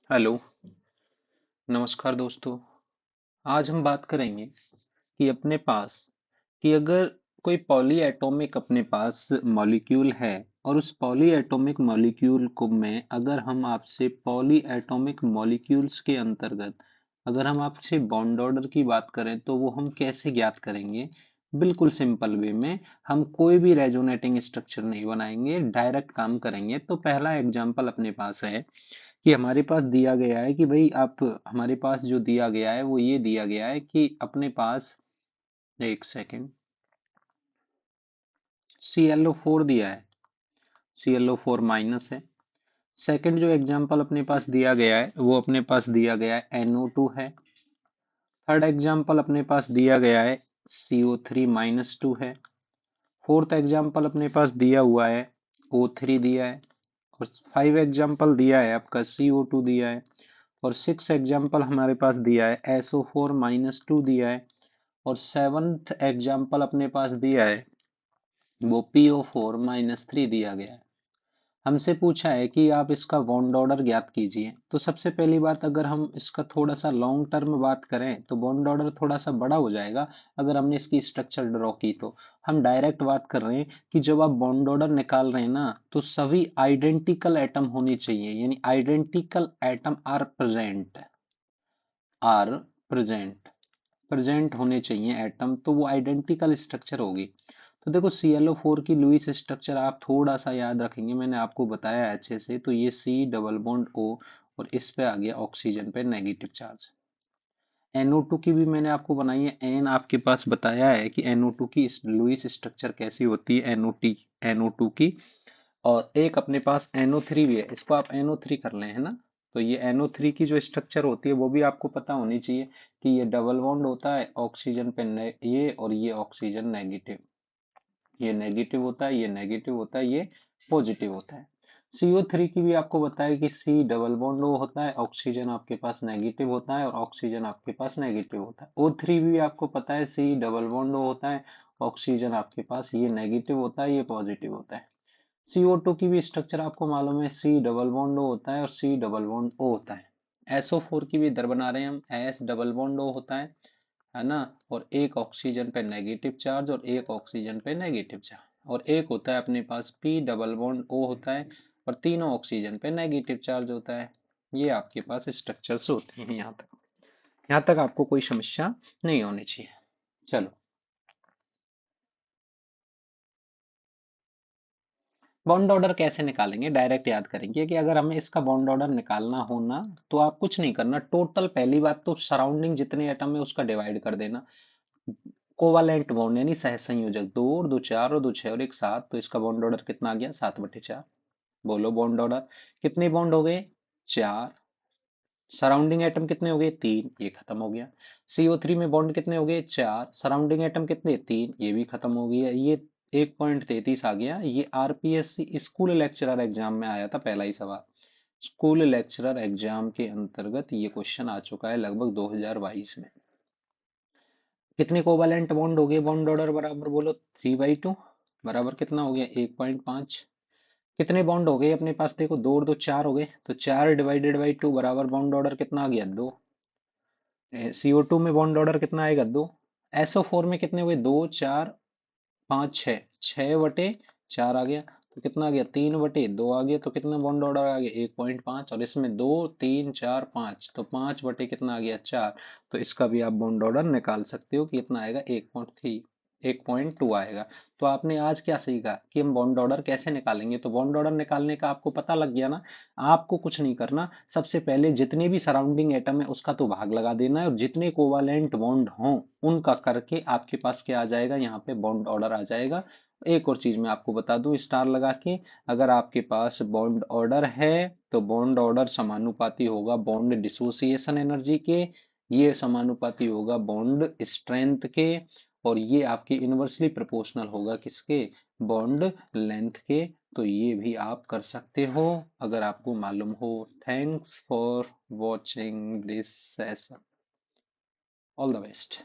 Hello, नमस्कार दोस्तों। आज हम बात करेंगे कि अपने पास कि अगर कोई पॉली एटॉमिक अपने पास मॉलिक्यूल है और उस पॉली एटॉमिक मॉलिक्यूल को में अगर हम आपसे पॉली एटॉमिक मॉलिक्यूल्स के अंतर्गत अगर हम आपसे बॉन्ड ऑर्डर की बात करें तो वो हम कैसे ज्ञात करेंगे। बिल्कुल सिंपल वे में हम कोई भी रेजोनेटिंग स्ट्रक्चर नहीं बनाएंगे, डायरेक्ट काम करेंगे। तो पहला एग्जांपल अपने पास है कि हमारे पास दिया गया है कि भाई आप हमारे पास जो दिया गया है वो ये दिया गया है कि अपने पास एक सेकेंड ClO4 दिया है, ClO4 माइनस है। सेकंड जो एग्जांपल अपने पास दिया गया है वो अपने पास दिया गया है NO2 है। थर्ड एग्जांपल अपने पास दिया गया है CO3 - 2 है। फोर्थ एग्जांपल अपने पास दिया हुआ है O3 दिया है। और फाइव एग्जांपल दिया है आपका CO2 दिया है। और सिक्स एग्जाम्पल हमारे पास दिया है SO4 - 2 दिया है। और सेवंथ एग्जाम्पल अपने पास दिया है वो PO4 - 3 दिया गया है। हमसे पूछा है कि आप इसका बॉन्ड ऑर्डर ज्ञात कीजिए। तो सबसे पहली बात, अगर हम इसका थोड़ा सा लॉन्ग टर्म बात करें तो बॉन्ड ऑर्डर थोड़ा सा बड़ा हो जाएगा। अगर हमने इसकी स्ट्रक्चर ड्रॉ की तो हम डायरेक्ट बात कर रहे हैं कि जब आप बॉन्ड ऑर्डर निकाल रहे हैं ना तो सभी आइडेंटिकल एटम होनी चाहिए, यानी identical atom are present present होने चाहिए एटम, तो वो आइडेंटिकल स्ट्रक्चर होगी। तो देखो ClO4 की लुईस स्ट्रक्चर आप थोड़ा सा याद रखेंगे, मैंने आपको बताया है अच्छे से। तो ये C डबल बॉन्ड O और इस पे आ गया ऑक्सीजन पे नेगेटिव चार्ज। NO2 की भी मैंने आपको बनाई है, N आपके पास बताया है कि NO2 की लुईस स्ट्रक्चर कैसी होती है NO2 की। और एक अपने पास NO3 भी है, इसको आप NO3 कर लें, है ना। तो ये NO3 की जो स्ट्रक्चर होती है वो भी आपको पता होनी चाहिए कि ये डबल बॉन्ड होता है ऑक्सीजन पे ये, और ये ऑक्सीजन नेगेटिव, ये नेगेटिव होता है, ये नेगेटिव होता है, ये पॉजिटिव होता है। CO3 की भी आपको बताया कि C डबल बॉन्ड O होता है, ऑक्सीजन आपके पास नेगेटिव होता है और ऑक्सीजन आपके पास नेगेटिव होता है। O3 भी आपको पता है C डबल बॉन्ड O होता है, ऑक्सीजन आपके पास ये नेगेटिव होता है, ये पॉजिटिव होता है। CO2 की भी स्ट्रक्चर आपको मालूम है, C डबल बॉन्ड O होता है और C डबल बॉन्ड O होता है। SO4 की भी इधर बना रहे हैं हम, S डबल बॉन्ड O होता है ना। और एक ऑक्सीजन पे नेगेटिव चार्ज और एक ऑक्सीजन पे नेगेटिव चार्ज, और एक होता है अपने पास P डबल बॉन्ड O होता है और तीनों ऑक्सीजन पे नेगेटिव चार्ज होता है। ये आपके पास स्ट्रक्चर्स होते हैं। यहाँ तक आपको कोई समस्या नहीं होनी चाहिए। चलो, बॉन्ड ऑर्डर कैसे निकालेंगे, डायरेक्ट याद करेंगे कि अगर हमें इसका बॉन्ड ऑर्डर निकालना हो ना तो आप कुछ नहीं करना। टोटल पहली बात तो सराउंडिंग जितने एटम है उसका डिवाइड कर देना। कोवालेंट बॉन्ड यानी सहसंयोजक, दो और दो चार और दो छह और एक सात, तो इसका बॉन्ड ऑर्डर कितना आ गया 7/4। बोलो बॉन्ड ऑर्डर कितने बॉन्ड हो गए, चार। सराउंडिंग एटम कितने हो गए, तीन, ये खत्म हो गया। CO3 में बॉन्ड कितने हो गए, चार। सराउंडिंग एटम कितने, तीन, ये भी खत्म हो गया। ये 1.33 आ गया। ये RPSC स्कूल लेक्चरर एग्जाम में आया था पहला ही सवाल। स्कूल लेक्चरर एग्जाम के अंतर्गत ये क्वेश्चन आ चुका है लगभग 2022 में। कितने कोवैलेंट बॉन्ड हो गए, बॉन्ड ऑर्डर बराबर बोलो 3/2 बराबर कितना हो गया 1.5। कितने बॉन्ड हो गए अपने पास, देखो दो और दो चार हो गए, तो 4/2 बराबर बॉन्ड ऑर्डर कितना आ गया, दो। CO2 में बॉन्ड ऑर्डर कितना आएगा, दो। SO4 में कितने हुए, दो चार पाँच छः, 6/4 आ गया। तो कितना आ गया, 3/2 आ गया। तो कितना बॉन्ड ऑर्डर आ गया 1.5। और इसमें दो तीन चार पाँच, तो 5/ कितना आ गया, चार। तो इसका भी आप बॉन्ड ऑर्डर निकाल सकते हो कि कितना आएगा 1.2 आएगा। तो आपने आज क्या सीखा कि हम बॉन्ड ऑर्डर कैसे निकालेंगे। तो बॉन्ड ऑर्डर निकालने का आपको पता लग गया ना। आपको कुछ नहीं करना, सबसे पहले जितने भी सराउंडिंग एटम है उसका तो भाग लगा देना है, और जितने कोवालेंट बॉन्ड हों उनका करके आपके पास क्या आ जाएगा, यहाँ पे बॉन्ड ऑर्डर आ जाएगा। एक और चीज मैं आपको बता दूं स्टार लगा के, अगर आपके पास बॉन्ड ऑर्डर है तो बॉन्ड ऑर्डर समानुपाती होगा बॉन्ड डिसोसिएशन एनर्जी के, ये समानुपाती होगा बॉन्ड स्ट्रेंथ के, और ये आपके इनवर्सली प्रोपोर्शनल होगा किसके, बॉन्ड लेंथ के। तो ये भी आप कर सकते हो अगर आपको मालूम हो। Thanks for watching this session, all the best.